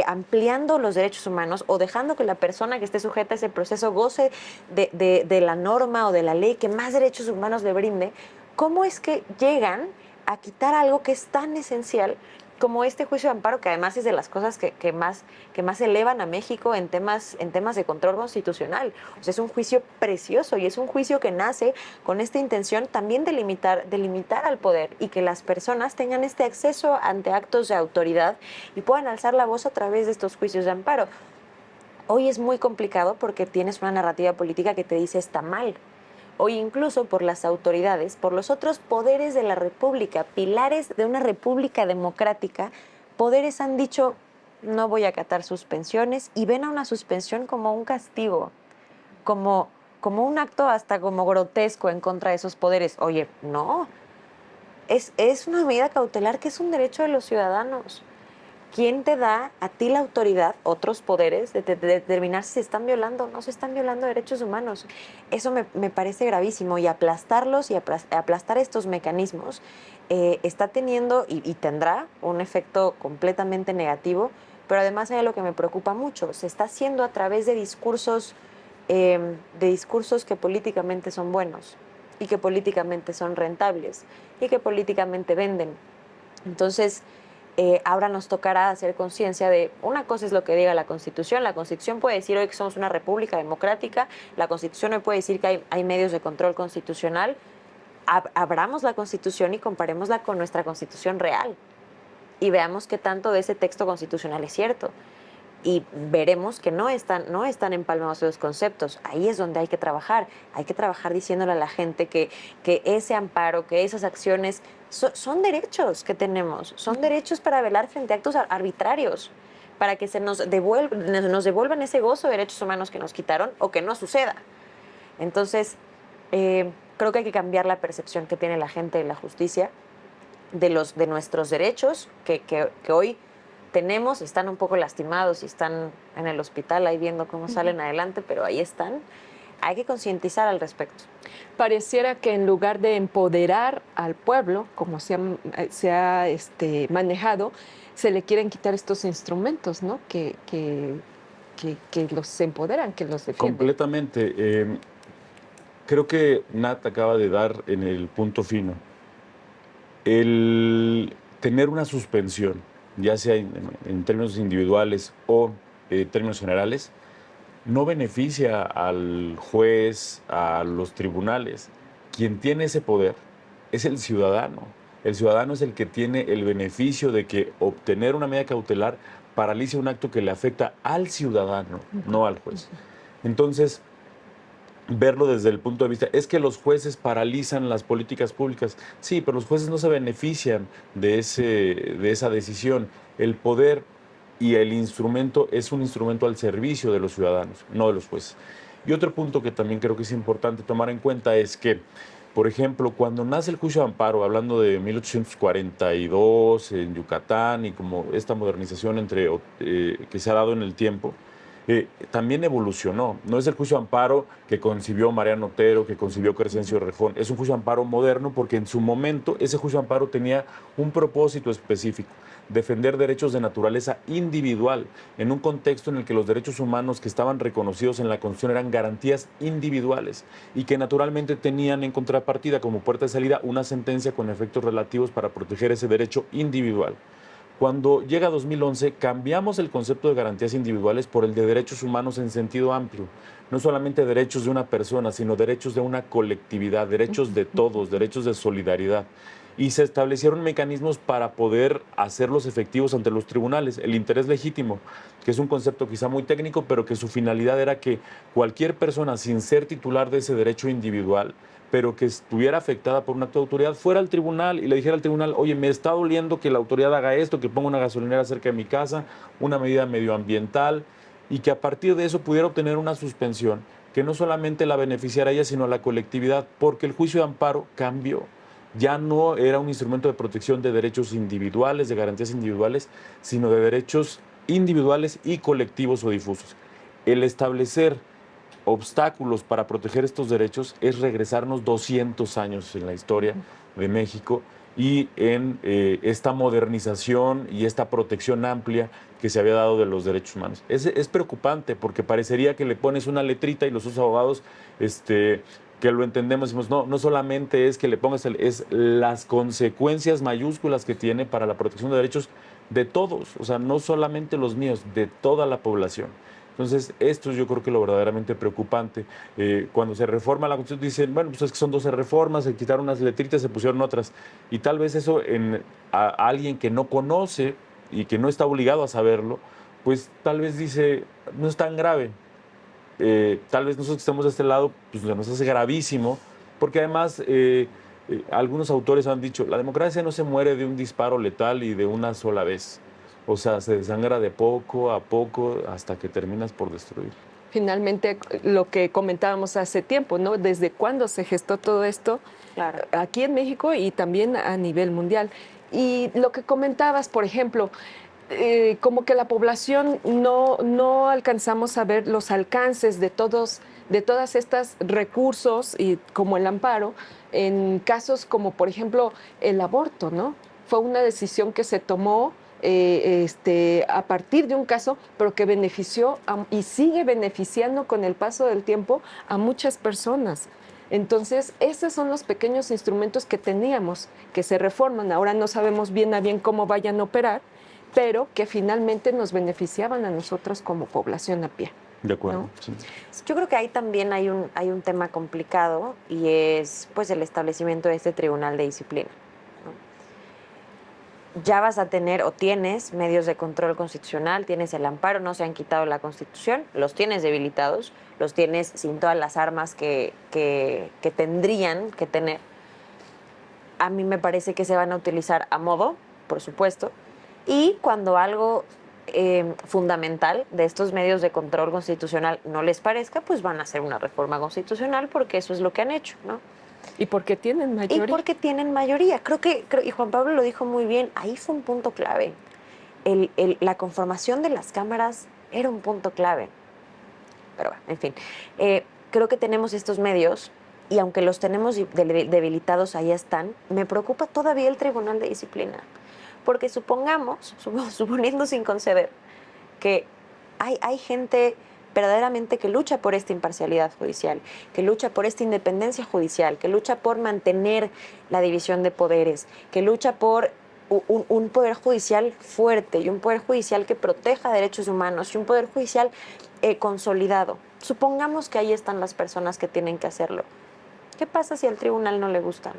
ampliando los derechos humanos o dejando que la persona que esté sujeta a ese proceso goce de la norma o de la ley que más derechos humanos le brinde. ¿Cómo es que llegan a quitar algo que es tan esencial como este juicio de amparo, que además es de las cosas que más elevan a México en temas de control constitucional? O sea, es un juicio precioso y es un juicio que nace con esta intención también de limitar al poder y que las personas tengan este acceso ante actos de autoridad y puedan alzar la voz a través de estos juicios de amparo. Hoy es muy complicado porque tienes una narrativa política que te dice está mal. Hoy incluso por las autoridades, por los otros poderes de la República, pilares de una república democrática, poderes han dicho no voy a acatar suspensiones y ven a una suspensión como un castigo, como un acto hasta como grotesco en contra de esos poderes. Oye, no, es una medida cautelar que es un derecho de los ciudadanos. ¿Quién te da a ti la autoridad, otros poderes, de determinar si se están violando o no se están violando derechos humanos? Eso me parece gravísimo y aplastarlos y aplastar estos mecanismos está teniendo y tendrá un efecto completamente negativo, pero además hay algo que me preocupa mucho. Se está haciendo a través de discursos que políticamente son buenos y que políticamente son rentables y que políticamente venden. Entonces, ahora nos tocará hacer conciencia de una cosa es lo que diga la Constitución. La Constitución puede decir hoy que somos una república democrática. La Constitución hoy puede decir que hay medios de control constitucional. Abramos la Constitución y comparémosla con nuestra Constitución real y veamos qué tanto de ese texto constitucional es cierto. Y veremos que no están empalmados esos conceptos. Ahí es donde hay que trabajar diciéndole a la gente que ese amparo, que esas acciones son derechos que tenemos, son derechos para velar frente a actos arbitrarios, para que nos devuelvan ese gozo de derechos humanos que nos quitaron o que no suceda. Entonces, creo que hay que cambiar la percepción que tiene la gente de la justicia, de nuestros derechos, que hoy tenemos, están un poco lastimados y están en el hospital ahí viendo cómo salen adelante, pero ahí están. Hay que concientizar al respecto. Pareciera que en lugar de empoderar al pueblo, como se ha manejado, se le quieren quitar estos instrumentos, ¿no? Que los empoderan, que los defienden. Completamente. Creo que Nat acaba de dar en el punto fino. El tener una suspensión, ya sea en términos individuales o términos generales, no beneficia al juez, a los tribunales. Quien tiene ese poder es el ciudadano. El ciudadano es el que tiene el beneficio de que obtener una medida cautelar paralice un acto que le afecta al ciudadano, no al juez. Entonces, verlo desde el punto de vista, es que los jueces paralizan las políticas públicas. Sí, pero los jueces no se benefician de esa decisión. El poder y el instrumento es un instrumento al servicio de los ciudadanos, no de los jueces. Y otro punto que también creo que es importante tomar en cuenta es que, por ejemplo, cuando nace el juicio de amparo, hablando de 1842 en Yucatán y como esta modernización que se ha dado en el tiempo, también evolucionó. No es el juicio de amparo que concibió Mariano Otero, que concibió Crescencio Rejón. Es un juicio de amparo moderno porque en su momento ese juicio de amparo tenía un propósito específico: defender derechos de naturaleza individual en un contexto en el que los derechos humanos que estaban reconocidos en la Constitución eran garantías individuales y que naturalmente tenían en contrapartida como puerta de salida una sentencia con efectos relativos para proteger ese derecho individual. Cuando llega 2011, cambiamos el concepto de garantías individuales por el de derechos humanos en sentido amplio. No solamente derechos de una persona, sino derechos de una colectividad, derechos de todos, derechos de solidaridad. Y se establecieron mecanismos para poder hacerlos efectivos ante los tribunales. El interés legítimo, que es un concepto quizá muy técnico, pero que su finalidad era que cualquier persona, sin ser titular de ese derecho individual, pero que estuviera afectada por un acto de autoridad, fuera al tribunal y le dijera al tribunal: oye, me está doliendo que la autoridad haga esto, que ponga una gasolinera cerca de mi casa, una medida medioambiental, y que a partir de eso pudiera obtener una suspensión que no solamente la beneficiara a ella, sino a la colectividad, porque el juicio de amparo cambió. Ya no era un instrumento de protección de derechos individuales, de garantías individuales, sino de derechos individuales y colectivos o difusos. El establecer obstáculos para proteger estos derechos es regresarnos 200 años en la historia de México y en esta modernización y esta protección amplia que se había dado de los derechos humanos. Es preocupante porque parecería que le pones una letrita y los otros abogados que lo entendemos, decimos, no solamente es que le pongas, es las consecuencias mayúsculas que tiene para la protección de derechos de todos, o sea, no solamente los míos, de toda la población. Entonces, esto yo creo que es lo verdaderamente preocupante. Cuando se reforma la Constitución, dicen, bueno, pues es que son 12 reformas, se quitaron unas letritas, se pusieron otras. Y tal vez eso a alguien que no conoce y que no está obligado a saberlo, pues tal vez dice, no es tan grave. Tal vez nosotros que estamos de este lado, pues nos hace gravísimo, porque además algunos autores han dicho, la democracia no se muere de un disparo letal y de una sola vez. O sea, se desangra de poco a poco hasta que terminas por destruir. Finalmente, lo que comentábamos hace tiempo, ¿no? Desde cuándo se gestó todo esto, Claro. aquí en México y también a nivel mundial. Y lo que comentabas, por ejemplo, como que la población no alcanzamos a ver los alcances de todas estas recursos y como el amparo en casos como, por ejemplo, el aborto, ¿no? Fue una decisión que se tomó a partir de un caso, pero que benefició y sigue beneficiando con el paso del tiempo a muchas personas. Entonces, esos son los pequeños instrumentos que teníamos, que se reforman. Ahora no sabemos bien a bien cómo vayan a operar, pero que finalmente nos beneficiaban a nosotros como población a pie. De acuerdo. ¿No? Sí. Yo creo que ahí también hay un tema complicado y es pues el establecimiento de este tribunal de disciplina. Ya vas a tener o tienes medios de control constitucional, tienes el amparo, no se han quitado la Constitución, los tienes debilitados, los tienes sin todas las armas que tendrían que tener. A mí me parece que se van a utilizar a modo, por supuesto, y cuando algo fundamental de estos medios de control constitucional no les parezca, pues van a hacer una reforma constitucional porque eso es lo que han hecho, ¿no? Y porque tienen mayoría. Y porque tienen mayoría. Creo, y Juan Pablo lo dijo muy bien, ahí fue un punto clave. La conformación de las cámaras era un punto clave. Pero bueno, en fin. Creo que tenemos estos medios y aunque los tenemos debilitados, ahí están, me preocupa todavía el Tribunal de Disciplina. Porque suponiendo sin conceder, que hay gente verdaderamente que lucha por esta imparcialidad judicial, que lucha por esta independencia judicial, que lucha por mantener la división de poderes, que lucha por un poder judicial fuerte y un poder judicial que proteja derechos humanos y un poder judicial consolidado. Supongamos que ahí están las personas que tienen que hacerlo. ¿Qué pasa si al tribunal no le gustan?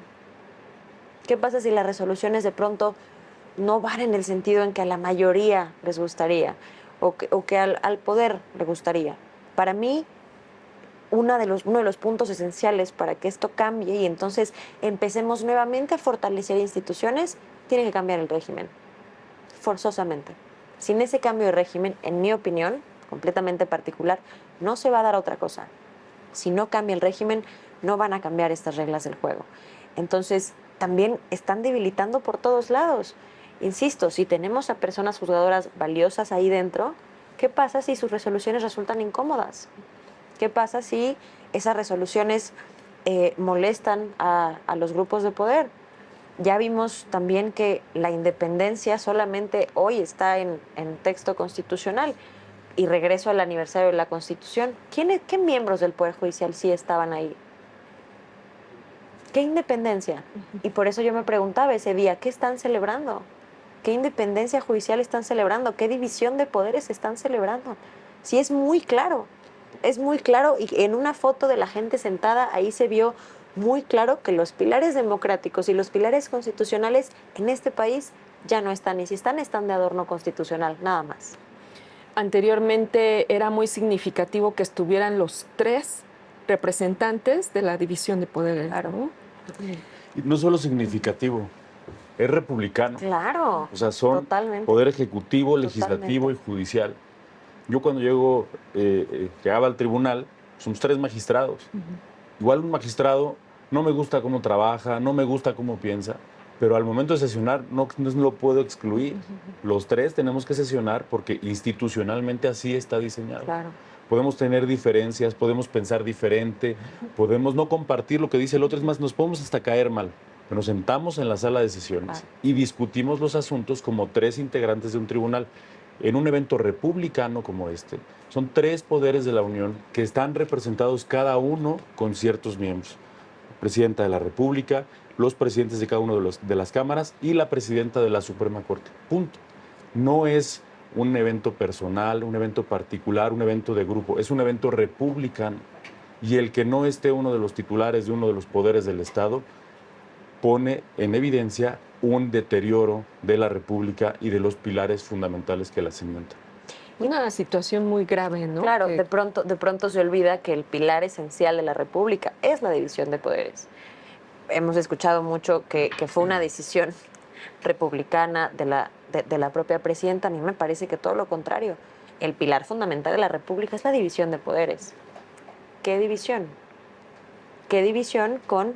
¿Qué pasa si las resoluciones de pronto no van en el sentido en que a la mayoría les gustaría? O que al poder le gustaría. Para mí, uno de los puntos esenciales para que esto cambie y entonces empecemos nuevamente a fortalecer instituciones, tiene que cambiar el régimen, forzosamente. Sin ese cambio de régimen, en mi opinión, completamente particular, no se va a dar otra cosa. Si no cambia el régimen, no van a cambiar estas reglas del juego. Entonces, también están debilitando por todos lados. Insisto, si tenemos a personas juzgadoras valiosas ahí dentro, ¿qué pasa si sus resoluciones resultan incómodas? ¿Qué pasa si esas resoluciones molestan a los grupos de poder? Ya vimos también que la independencia solamente hoy está en texto constitucional. Y regreso al aniversario de la Constitución. ¿Qué miembros del Poder Judicial sí estaban ahí? ¿Qué independencia? Y por eso yo me preguntaba ese día, ¿qué están celebrando? ¿Qué independencia judicial están celebrando? ¿Qué división de poderes están celebrando? Sí, es muy claro y en una foto de la gente sentada ahí se vio muy claro que los pilares democráticos y los pilares constitucionales en este país ya no están, y si están de adorno constitucional, nada más. Anteriormente era muy significativo que estuvieran los 3 representantes de la división de poderes. Claro. ¿No? Y no solo significativo, es republicano. Claro. O sea, son totalmente. poder ejecutivo, legislativo y judicial. Yo cuando llegaba al tribunal, somos 3 magistrados. Igual un magistrado no me gusta cómo trabaja, no me gusta cómo piensa, pero al momento de sesionar no lo puedo excluir. Los 3 tenemos que sesionar porque institucionalmente así está diseñado. Claro. Podemos tener diferencias, podemos pensar diferente, podemos no compartir lo que dice el otro, es más, nos podemos hasta caer mal. Pero nos sentamos en la sala de sesiones y discutimos los asuntos como 3 integrantes de un tribunal. En un evento republicano como este, son 3 poderes de la Unión que están representados cada uno con ciertos miembros. La presidenta de la República, los presidentes de cada uno de las cámaras y la presidenta de la Suprema Corte. Punto. No es un evento personal, un evento particular, un evento de grupo. Es un evento republicano. Y el que no esté uno de los titulares de uno de los poderes del Estado pone en evidencia un deterioro de la República y de los pilares fundamentales que la cimentan. Una situación muy grave, ¿no? Claro, de pronto se olvida que el pilar esencial de la República es la división de poderes. Hemos escuchado mucho que fue una decisión republicana de la propia presidenta. A mí me parece que todo lo contrario. El pilar fundamental de la República es la división de poderes. ¿Qué división? ¿Qué división con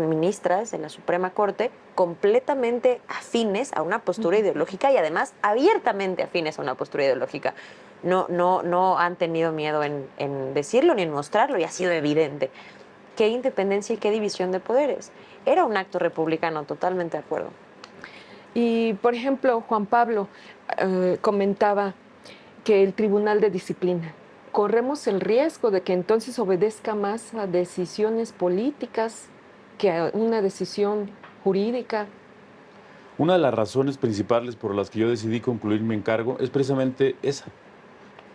ministras de la Suprema Corte completamente afines a una postura ideológica y además abiertamente afines a una postura ideológica? No han tenido miedo en decirlo ni en mostrarlo y ha sido evidente. ¿Qué independencia y qué división de poderes? Era un acto republicano, totalmente de acuerdo. Y, por ejemplo, Juan Pablo comentaba que el Tribunal de Disciplina, corremos el riesgo de que entonces obedezca más a decisiones políticas que a una decisión jurídica. Una de las razones principales por las que yo decidí concluir mi encargo es precisamente esa,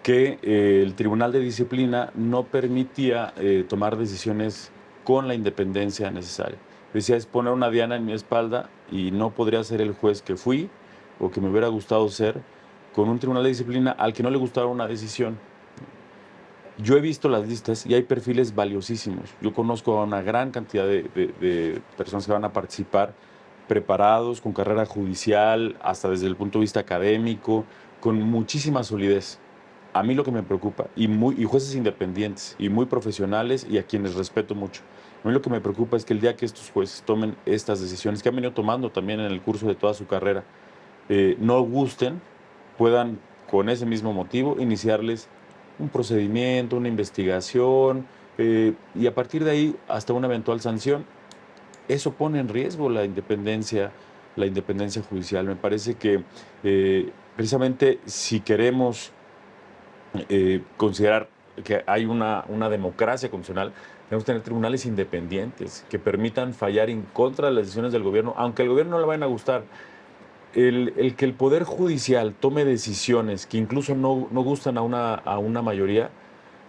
que el Tribunal de Disciplina no permitía tomar decisiones con la independencia necesaria. Decía, es poner una diana en mi espalda y no podría ser el juez que fui o que me hubiera gustado ser con un Tribunal de Disciplina al que no le gustara una decisión. Yo he visto las listas y hay perfiles valiosísimos. Yo conozco a una gran cantidad de personas que van a participar, preparados, con carrera judicial, hasta desde el punto de vista académico, con muchísima solidez. A mí lo que me preocupa, y jueces independientes, y muy profesionales, y a quienes respeto mucho, a mí lo que me preocupa es que el día que estos jueces tomen estas decisiones, que han venido tomando también en el curso de toda su carrera, no gusten, puedan con ese mismo motivo iniciarles un procedimiento, una investigación, y a partir de ahí hasta una eventual sanción. Eso pone en riesgo la independencia judicial. Me parece que precisamente si queremos considerar que hay una democracia constitucional, tenemos que tener tribunales independientes que permitan fallar en contra de las decisiones del gobierno, aunque al gobierno no le vayan a gustar. El que el Poder Judicial tome decisiones que incluso no gustan a una mayoría,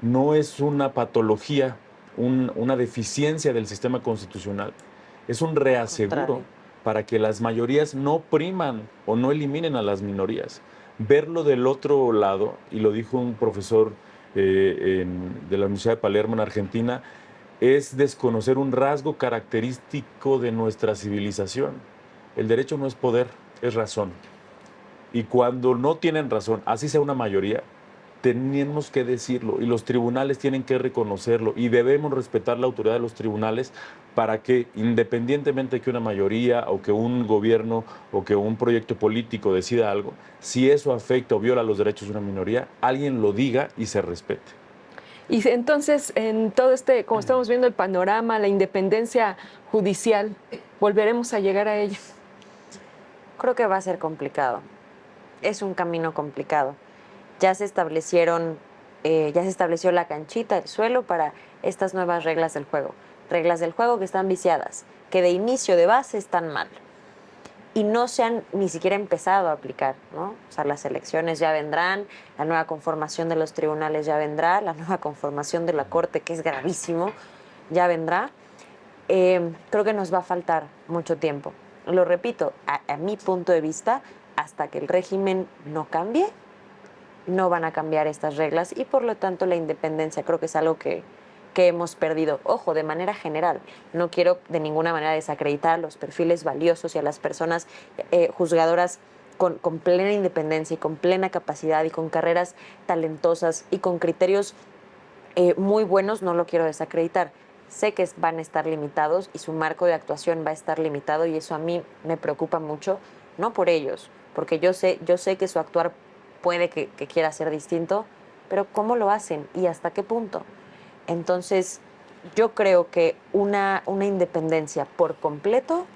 no es una patología, una deficiencia del sistema constitucional. Es un reaseguro para que las mayorías no priman o no eliminen a las minorías. Verlo del otro lado, y lo dijo un profesor de la Universidad de Palermo en Argentina, es desconocer un rasgo característico de nuestra civilización. El derecho no es poder, es razón. Y cuando no tienen razón, así sea una mayoría, tenemos que decirlo y los tribunales tienen que reconocerlo y debemos respetar la autoridad de los tribunales para que, independientemente de que una mayoría o que un gobierno o que un proyecto político decida algo, si eso afecta o viola los derechos de una minoría, alguien lo diga y se respete. Y entonces, en todo como estamos viendo el panorama, la independencia judicial, ¿volveremos a llegar a ella? Creo que va a ser complicado. Es un camino complicado. Ya se estableció la canchita, el suelo para estas nuevas reglas del juego. Reglas del juego que están viciadas, que de inicio de base están mal. Y no se han ni siquiera empezado a aplicar, ¿no? O sea, las elecciones ya vendrán, la nueva conformación de los tribunales ya vendrá, la nueva conformación de la Corte, que es gravísimo, ya vendrá. Creo que nos va a faltar mucho tiempo. Lo repito, a mi punto de vista, hasta que el régimen no cambie, no van a cambiar estas reglas y por lo tanto la independencia creo que es algo que hemos perdido. Ojo, de manera general, no quiero de ninguna manera desacreditar los perfiles valiosos y a las personas juzgadoras con plena independencia y con plena capacidad y con carreras talentosas y con criterios muy buenos, no lo quiero desacreditar. Sé que van a estar limitados y su marco de actuación va a estar limitado y eso a mí me preocupa mucho, no por ellos, porque yo sé que su actuar puede que quiera ser distinto, pero ¿cómo lo hacen y hasta qué punto? Entonces, yo creo que una independencia por completo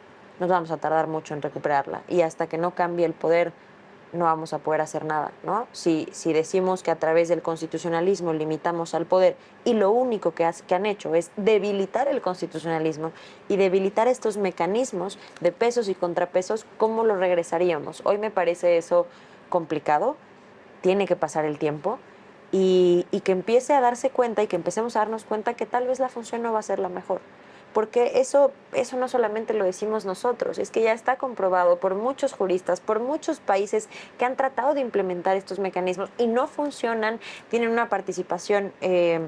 nos vamos a tardar mucho en recuperarla y hasta que no cambie el poder no vamos a poder hacer nada, ¿no? Si decimos que a través del constitucionalismo limitamos al poder y lo único que han hecho es debilitar el constitucionalismo y debilitar estos mecanismos de pesos y contrapesos, ¿cómo lo regresaríamos? Hoy me parece eso complicado, tiene que pasar el tiempo y que empiece a darse cuenta y que empecemos a darnos cuenta que tal vez la función no va a ser la mejor. Porque eso no solamente lo decimos nosotros, es que ya está comprobado por muchos juristas, por muchos países que han tratado de implementar estos mecanismos y no funcionan, tienen una participación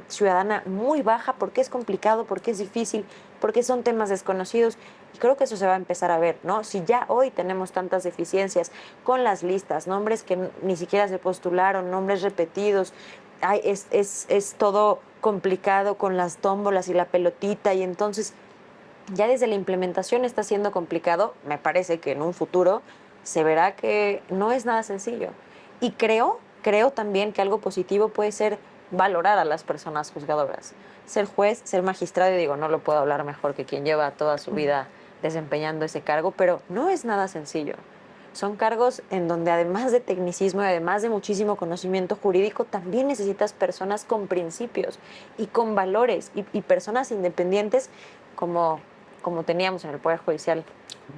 ciudadana muy baja porque es complicado, porque es difícil, porque son temas desconocidos. Y creo que eso se va a empezar a ver, ¿no? Si ya hoy tenemos tantas deficiencias con las listas, nombres que ni siquiera se postularon, nombres repetidos, es todo complicado con las tómbolas y la pelotita y entonces ya desde la implementación está siendo complicado. Me parece que en un futuro se verá que no es nada sencillo. Y creo también que algo positivo puede ser valorar a las personas juzgadoras. Ser juez, ser magistrado, y digo, no lo puedo hablar mejor que quien lleva toda su vida desempeñando ese cargo, pero no es nada sencillo. Son cargos en donde además de tecnicismo y además de muchísimo conocimiento jurídico, también necesitas personas con principios y con valores y personas independientes como teníamos en el Poder Judicial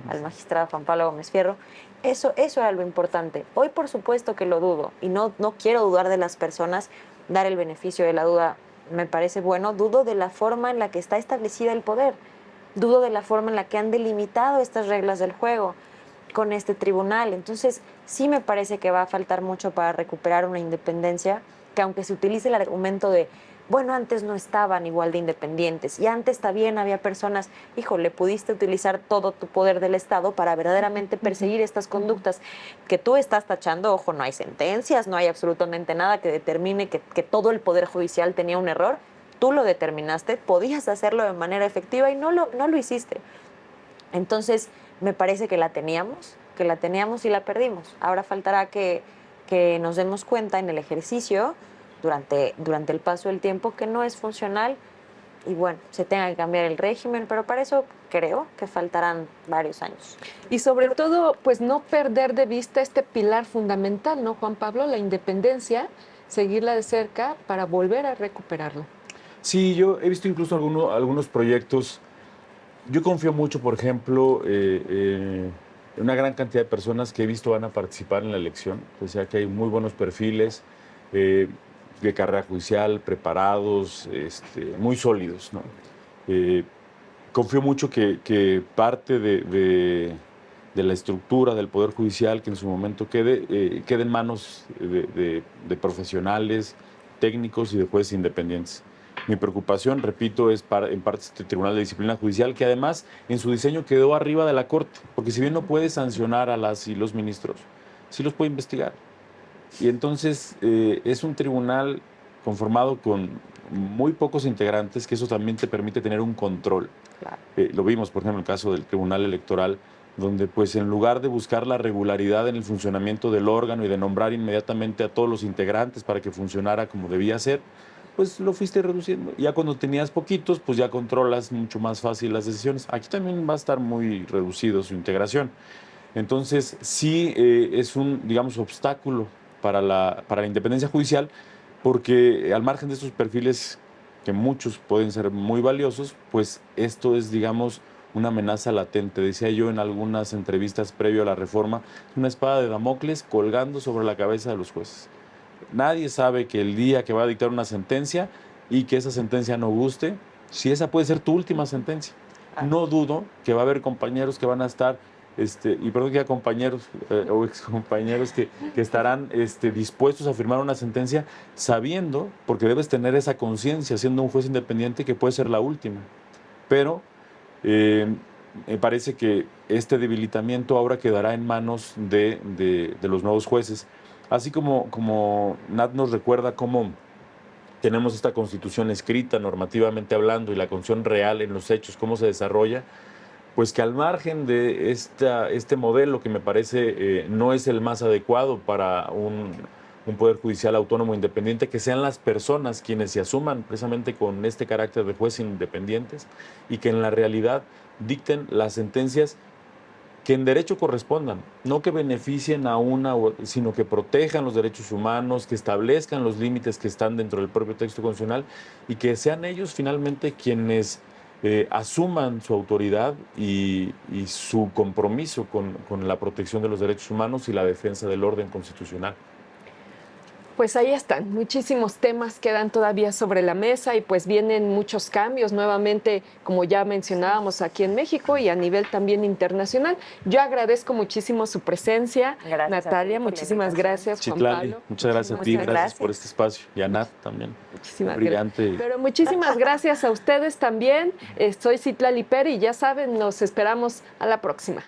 al magistrado Juan Pablo Gómez Fierro. Eso era lo importante. Hoy por supuesto que lo dudo y no quiero dudar de las personas, dar el beneficio de la duda me parece bueno, dudo de la forma en la que está establecida el poder, dudo de la forma en la que han delimitado estas reglas del juego con este tribunal. Entonces, sí me parece que va a faltar mucho para recuperar una independencia, que aunque se utilice el argumento de, bueno, antes no estaban igual de independientes y antes también había personas, híjole, pudiste utilizar todo tu poder del Estado para verdaderamente perseguir estas conductas que tú estás tachando. Ojo, no hay sentencias, no hay absolutamente nada que determine que todo el Poder Judicial tenía un error. Tú lo determinaste, podías hacerlo de manera efectiva y no lo hiciste. Entonces, me parece que la teníamos y la perdimos. Ahora faltará que nos demos cuenta en el ejercicio, durante el paso del tiempo, que no es funcional y bueno, se tenga que cambiar el régimen, pero para eso creo que faltarán varios años. Y sobre todo, pues no perder de vista este pilar fundamental, ¿no, Juan Pablo? La independencia, seguirla de cerca para volver a recuperarla. Sí, yo he visto incluso algunos proyectos. Yo confío mucho, por ejemplo, en una gran cantidad de personas que he visto van a participar en la elección. O sea, que hay muy buenos perfiles de carrera judicial, preparados, muy sólidos, ¿no? Confío mucho que parte de la estructura del Poder Judicial que en su momento quede en manos de profesionales, técnicos y de jueces independientes. Mi preocupación, repito, es en parte este Tribunal de Disciplina Judicial, que además en su diseño quedó arriba de la Corte, porque si bien no puede sancionar a las y los ministros, sí los puede investigar. Y entonces es un tribunal conformado con muy pocos integrantes, que eso también te permite tener un control. Claro. Lo vimos, por ejemplo, en el caso del Tribunal Electoral, donde pues en lugar de buscar la regularidad en el funcionamiento del órgano y de nombrar inmediatamente a todos los integrantes para que funcionara como debía ser, pues lo fuiste reduciendo. Ya cuando tenías poquitos, pues ya controlas mucho más fácil las decisiones. Aquí también va a estar muy reducido su integración. Entonces, sí es un, digamos, obstáculo para la independencia judicial, porque al margen de estos perfiles, que muchos pueden ser muy valiosos, pues esto es, digamos, una amenaza latente. Decía yo en algunas entrevistas previo a la reforma, una espada de Damocles colgando sobre la cabeza de los jueces. Nadie sabe que el día que va a dictar una sentencia y que esa sentencia no guste, si esa puede ser tu última sentencia. No dudo que va a haber compañeros que van a estar, y perdón que diga compañeros o excompañeros que estarán dispuestos a firmar una sentencia sabiendo, porque debes tener esa conciencia siendo un juez independiente, que puede ser la última. Pero me parece que este debilitamiento ahora quedará en manos de los nuevos jueces. Así como Nat nos recuerda cómo tenemos esta Constitución escrita normativamente hablando y la Constitución real en los hechos, cómo se desarrolla, pues que al margen de este modelo que me parece no es el más adecuado para un poder judicial autónomo independiente, que sean las personas quienes se asuman precisamente con este carácter de jueces independientes y que en la realidad dicten las sentencias que en derecho correspondan, no que beneficien a una, sino que protejan los derechos humanos, que establezcan los límites que están dentro del propio texto constitucional y que sean ellos finalmente quienes asuman su autoridad y su compromiso con la protección de los derechos humanos y la defensa del orden constitucional. Pues ahí están, muchísimos temas quedan todavía sobre la mesa y pues vienen muchos cambios nuevamente, como ya mencionábamos aquí en México y a nivel también internacional. Yo agradezco muchísimo su presencia, Gracias Natalia, muchísimas gracias, Juan Chitlali, Pablo. muchas gracias a ti, gracias por este espacio y a Nat también. Muchísimas brillante. gracias. Pero muchísimas gracias a ustedes también. Soy Citlali Pérez y ya saben, nos esperamos a la próxima.